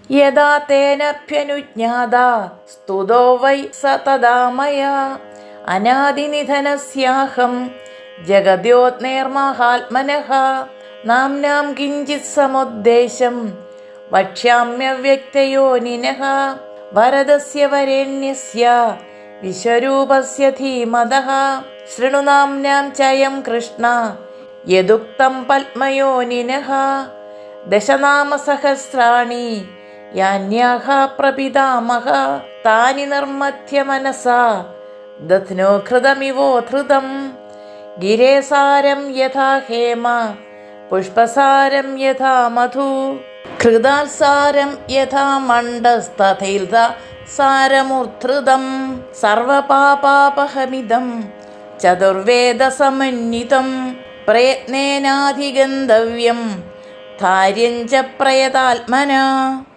യഥാ തേനഭ്യനുജ്ഞാതാ സ്തുതോ വൈ സ തദാ മയാ അനാദിനിധനസ്യാഹം ജഗദ്യോത്നേർമഹാത്മനഃ നാംനാം കിഞ്ചിത് സമുദ്ദേശം വക്ഷ്യാമ്യവ്യക്തയോനിനഃ വരദസ്യ വരേണ്യസ്യ വിശ്വരൂപസ്യ ധീമതഃ ശൃണു നാംനാം ചയം കൃഷ്ണ യദുക്തം പത്മയോനിനഃ ദശനാമസഹസ്രാണി യാന്യാഹ പ്രപിതാമഹ താനി നിർമ്മഥ്യ മനസാ ദധ്നോ ഘൃതമിവോധൃതം ഗിരേസാരം യഥാ ഹേമ പുഷ്പസാരം യഥാ മധു ഘൃതാത്സാരം യഥാ മണ്ഡസ്തഥൈൽത സാരമൂർധൃതം സർവപാപാപഹമിദം ചതുർവേദസമന്വിതം പ്രയത്നേനാധിഗന്തവ്യം ധാര്യം ച പ്രയതാത്മനാ.